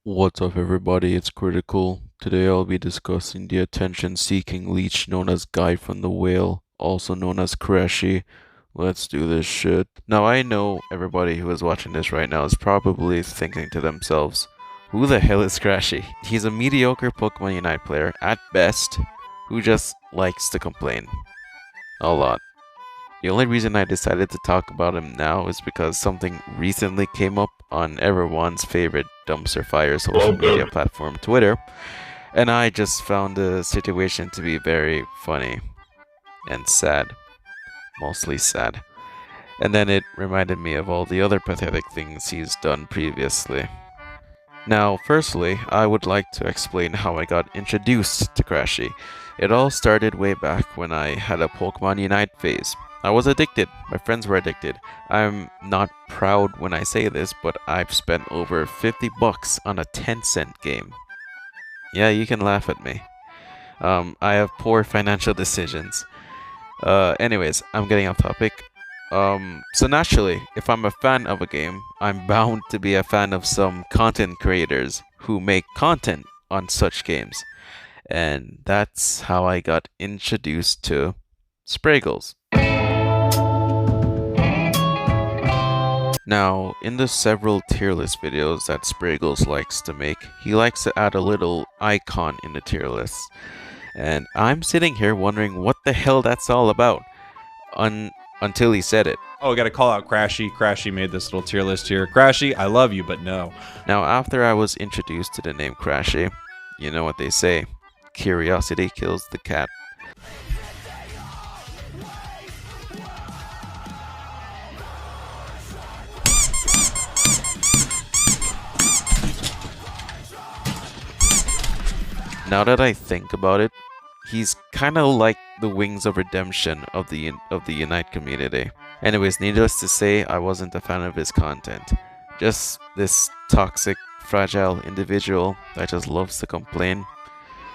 What's up, everybody? It's Critical. Today I'll be discussing the attention-seeking leech known as Guy from the Whale, also known as Krashy. Let's do this shit. Now, I know everybody who is watching this right now is probably thinking to themselves, who the hell is Krashy? He's a mediocre Pokemon Unite player, at best, who just likes to complain. A lot. The only reason I decided to talk about him now is because something recently came up on everyone's favorite dumpster fire social media platform, Twitter, and I just found the situation to be very funny and sad. Mostly sad. And then it reminded me of all the other pathetic things he's done previously. Now, firstly, I would like to explain how I got introduced to Krashy. It all started way back when I had a Pokemon Unite phase. I was addicted. My friends were addicted. I'm not proud when I say this, but I've spent over 50 bucks on a 10-cent game. Yeah, you can laugh at me. I have poor financial decisions. Anyways, I'm getting off topic. So naturally, if I'm a fan of a game, I'm bound to be a fan of some content creators who make content on such games. And that's how I got introduced to Spraggles. Now, in the several tier list videos that Spraggles likes to make, he likes to add a little icon in the tier list. And I'm sitting here wondering what the hell that's all about. Until he said it. Oh, I gotta call out Krashy. Krashy made this little tier list here. Krashy, I love you, but no. Now, after I was introduced to the name Krashy, you know what they say. Curiosity kills the cat. Now that I think about it, he's kind of like the Wings of Redemption of the Unite community. Anyways, needless to say, I wasn't a fan of his content. Just this toxic, fragile individual that just loves to complain.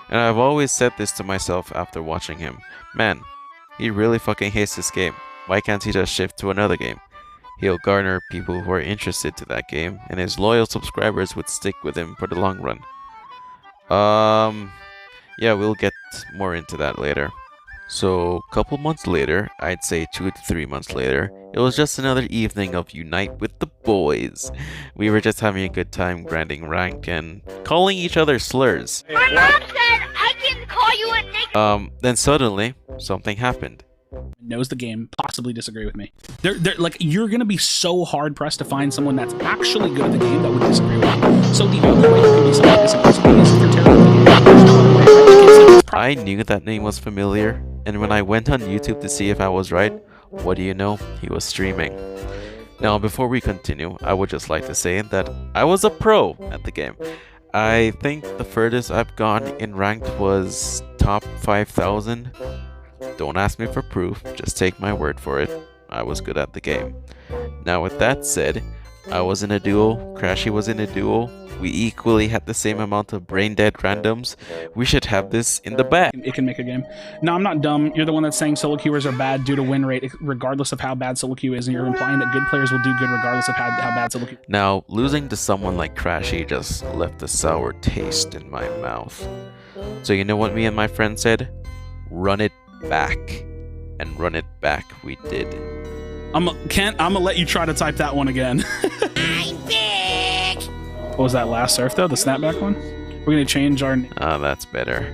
And I've always said this to myself after watching him. Man, he really fucking hates this game. Why can't he just shift to another game? He'll garner people who are interested to that game, and his loyal subscribers would stick with him for the long run. Yeah, we'll get more into that later. So, a couple months later, I'd say 2 to 3 months later, it was just another evening of Unite with the boys. We were just having a good time grinding rank and calling each other slurs. My mom said I can call you a nick. Then suddenly, something happened. Knows the game, possibly disagree with me. They're like, you're gonna be so hard pressed to find someone that's actually good at the game that would disagree with you. So the only way you can be someone that disagrees with me is if you're terrible at the game. There's no other way, right? I knew that name was familiar, and when I went on YouTube to see if I was right, what do you know? He was streaming. Now, before we continue, I would just like to say that I was a pro at the game. I think the furthest I've gone in ranked was top 5,000. Don't ask me for proof, just take my word for it. I was good at the game. Now, with that said, I was in a duo, Krashy was in a duo. We equally had the same amount of brain dead randoms. We should have this in the bag. It can make a game. No, I'm not dumb. You're the one that's saying solo queuers are bad due to win rate, regardless of how bad solo queue is, and you're implying that good players will do good regardless of how bad solo queue. Now, losing to someone like Krashy just left a sour taste in my mouth. So you know what me and my friend said? Run it back. And run it back we did. I'm gonna let you try to type that one again. I'm big. What was that last surf though? The snapback one? We're gonna change our Ah, that's better.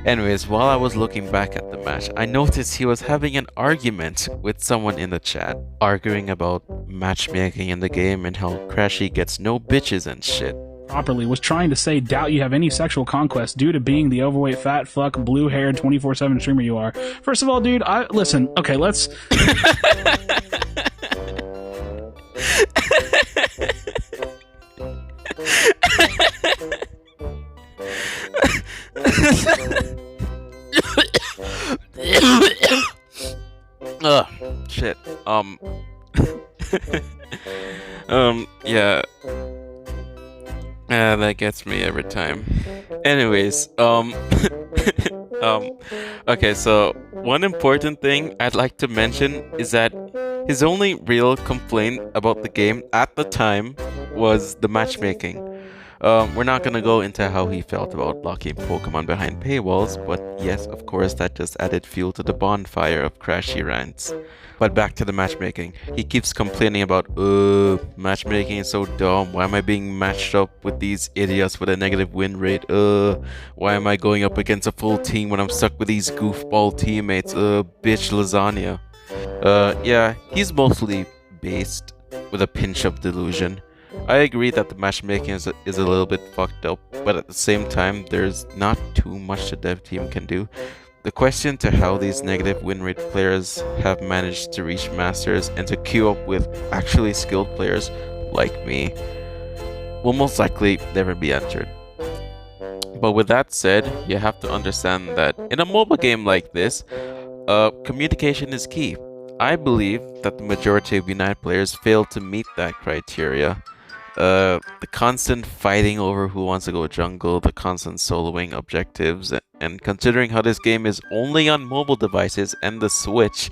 Anyways, while I was looking back at the match, I noticed he was having an argument with someone in the chat, arguing about matchmaking in the game and how Krashy gets no bitches and shit. properly. Was trying to say doubt you have any sexual conquest due to being the overweight, fat, fuck, blue-haired, 24/7 streamer you are. First of all, dude, listen. Okay, let's. Ugh, shit. Yeah. That gets me every time. Anyways, okay, so one important thing I'd like to mention is that his only real complaint about the game at the time was the matchmaking. We're not gonna go into how he felt about locking Pokemon behind paywalls, but yes, of course, that just added fuel to the bonfire of Krashy rants. But back to the matchmaking. He keeps complaining about, matchmaking is so dumb. Why am I being matched up with these idiots with a negative win rate? Why am I going up against a full team when I'm stuck with these goofball teammates? Bitch lasagna. Yeah, he's mostly based with a pinch of delusion. I agree that the matchmaking is a little bit fucked up, but at the same time, there's not too much the dev team can do. The question to how these negative win rate players have managed to reach masters and to queue up with actually skilled players like me will most likely never be answered. But with that said, you have to understand that in a mobile game like this, communication is key. I believe that the majority of Unite players fail to meet that criteria. The constant fighting over who wants to go jungle, the constant soloing objectives, and considering how this game is only on mobile devices and the Switch,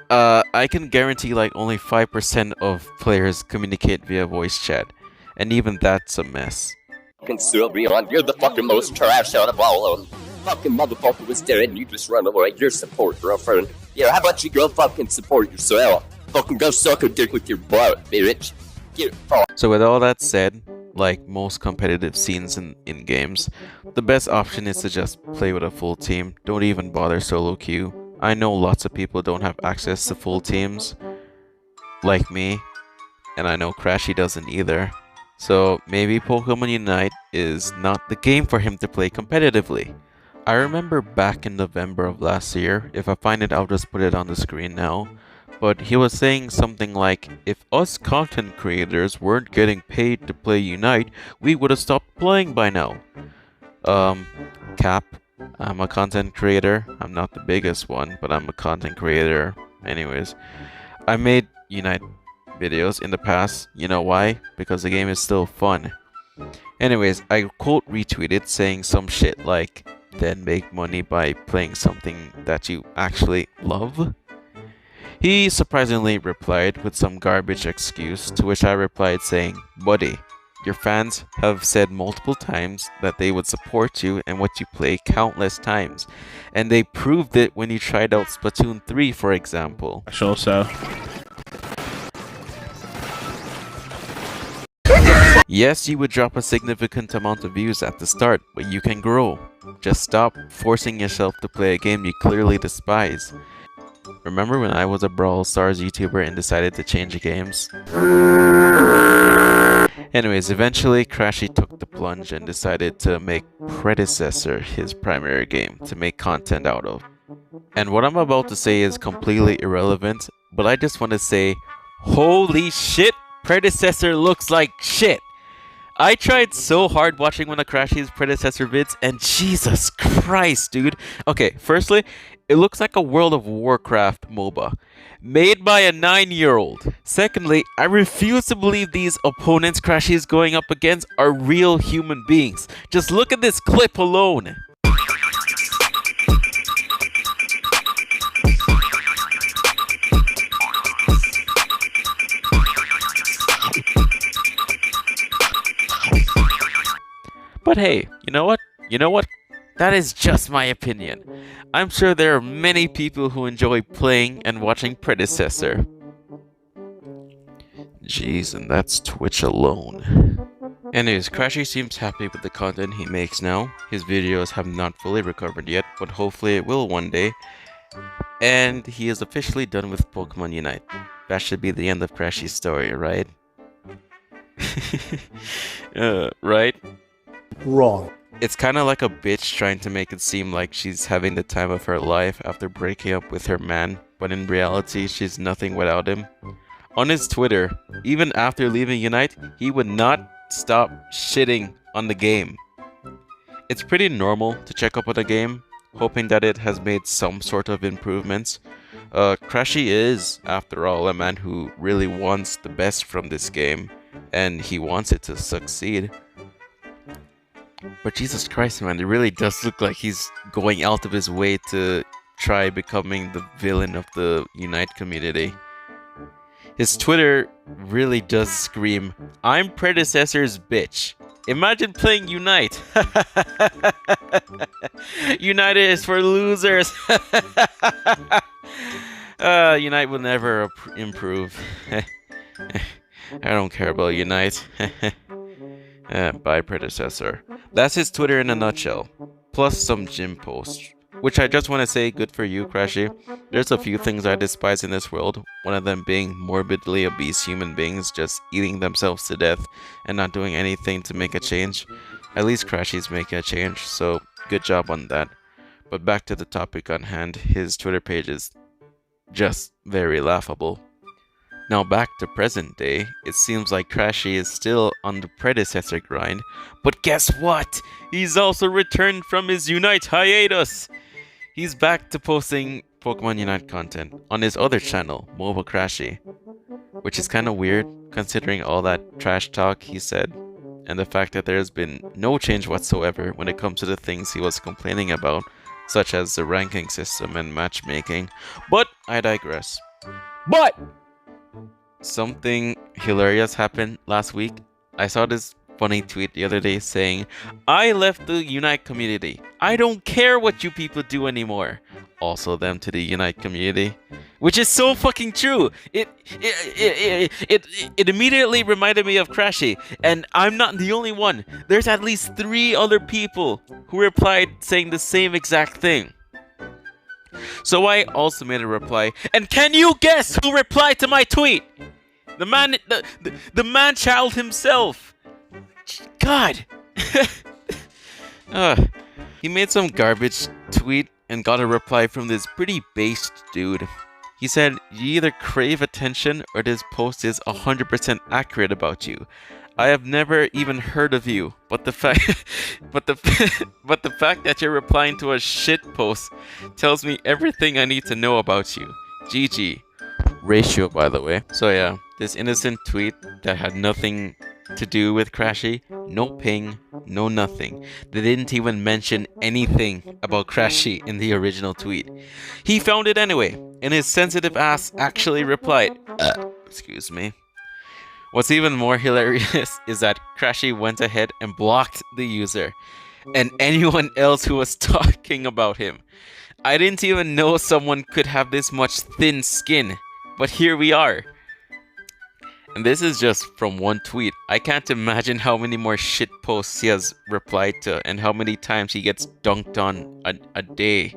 I can guarantee like only 5% of players communicate via voice chat, and even that's a mess. Fucking Sylveon, you're the fucking most trash out of all of them. Fucking motherfucker was dead and you just run away. Your support, girlfriend. Yeah, how about you go fucking support yourself? Fucking go suck a dick with your butt, bitch. So with all that said, like most competitive scenes in games, the best option is to just play with a full team. Don't even bother solo queue. I know lots of people don't have access to full teams, like me, and I know Krashy doesn't either. So maybe Pokemon Unite is not the game for him to play competitively. I remember back in November of last year, if I find it I'll just put it on the screen now, but he was saying something like, if us content creators weren't getting paid to play Unite, we would have stopped playing by now. Cap, I'm a content creator. I'm not the biggest one, but I'm a content creator. Anyways, I made Unite videos in the past. You know why? Because the game is still fun. Anyways, I quote retweeted saying some shit like, then make money by playing something that you actually love? He surprisingly replied with some garbage excuse, to which I replied saying, buddy, your fans have said multiple times that they would support you and what you play countless times, and they proved it when you tried out Splatoon 3, for example. Sure, so. Yes, you would drop a significant amount of views at the start, but you can grow. Just stop forcing yourself to play a game you clearly despise. Remember when I was a Brawl Stars YouTuber and decided to change games? Anyways, eventually Krashy took the plunge and decided to make Predecessor his primary game to make content out of. And what I'm about to say is completely irrelevant, but I just want to say, holy shit, Predecessor looks like shit! I tried so hard watching one of Krashy's Predecessor vids, and Jesus Christ, dude. Okay, firstly, it looks like a World of Warcraft MOBA, made by a 9-year-old. Secondly, I refuse to believe these opponents Krashy is going up against are real human beings. Just look at this clip alone. But hey, you know what? That is just my opinion. I'm sure there are many people who enjoy playing and watching Predecessor. Jeez, and that's Twitch alone. Anyways, Krashy seems happy with the content he makes now. His videos have not fully recovered yet, but hopefully it will one day. And he is officially done with Pokemon Unite. That should be the end of Krashy's story, right? Right? Wrong. It's kind of like a bitch trying to make it seem like she's having the time of her life after breaking up with her man, but in reality, she's nothing without him. On his Twitter, even after leaving Unite, he would not stop shitting on the game. It's pretty normal to check up on a game, hoping that it has made some sort of improvements. Krashy is, after all, a man who really wants the best from this game, and he wants it to succeed. But Jesus Christ, man, it really does look like he's going out of his way to try becoming the villain of the Unite community. His Twitter really does scream, "I'm Predecessor's bitch." Imagine playing Unite. United is for losers. Unite will never improve. I don't care about Unite. Bye, predecessor. That's his Twitter in a nutshell. Plus some gym posts. Which I just want to say, good for you, Krashy. There's a few things I despise in this world. One of them being morbidly obese human beings just eating themselves to death and not doing anything to make a change. At least Krashy's making a change, so good job on that. But back to the topic on hand, his Twitter page is just very laughable. Now back to present day, it seems like Krashy is still on the predecessor grind, but guess what? He's also returned from his Unite hiatus! He's back to posting Pokemon Unite content on his other channel, Mobile Krashy, which is kinda weird considering all that trash talk he said, and the fact that there's been no change whatsoever when it comes to the things he was complaining about, such as the ranking system and matchmaking, but I digress. But something hilarious happened last week. I saw this funny tweet the other day saying, I left the Unite community. I don't care what you people do anymore. Also them to the Unite community. Which is so fucking true. It immediately reminded me of Krashy. And I'm not the only one. There's at least 3 other people who replied saying the same exact thing. So I also made a reply. And can you guess who replied to my tweet? The man-child himself. God. He made some garbage tweet and got a reply from this pretty based dude. He said, you either crave attention or this post is 100% accurate about you. I have never even heard of you, but the fact but the fact that you're replying to a shit post tells me everything I need to know about you. GG. Ratio, by the way. So yeah, this innocent tweet that had nothing to do with Krashy, no ping, no nothing. They didn't even mention anything about Krashy in the original tweet. He found it anyway, and his sensitive ass actually replied, excuse me. What's even more hilarious is that Krashy went ahead and blocked the user, and anyone else who was talking about him. I didn't even know someone could have this much thin skin, but here we are. And this is just from one tweet. I can't imagine how many more shit posts he has replied to and how many times he gets dunked on a day.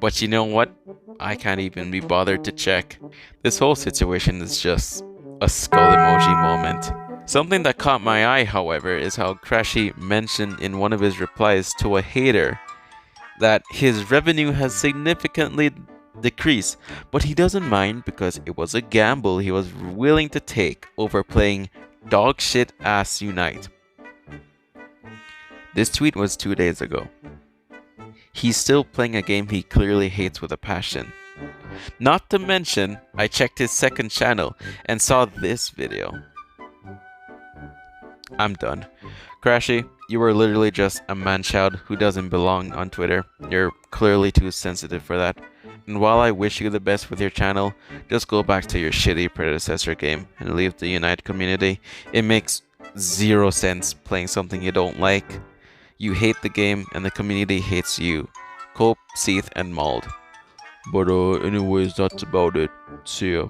But you know what? I can't even be bothered to check. This whole situation is just a skull emoji moment. Something that caught my eye, however, is how Krashy mentioned in one of his replies to a hater that his revenue has significantly decreased, but he doesn't mind because it was a gamble he was willing to take over playing dog shit ass Unite. This tweet was 2 days ago. He's still playing a game he clearly hates with a passion. Not to mention, I checked his second channel and saw this video. I'm done. Krashy, you are literally just a man-child who doesn't belong on Twitter. You're clearly too sensitive for that. And while I wish you the best with your channel, just go back to your shitty predecessor game and leave the Unite community. It makes 0 sense playing something you don't like. You hate the game and the community hates you. Cope, Seath, and Mauled. But anyways, that's about it. See ya.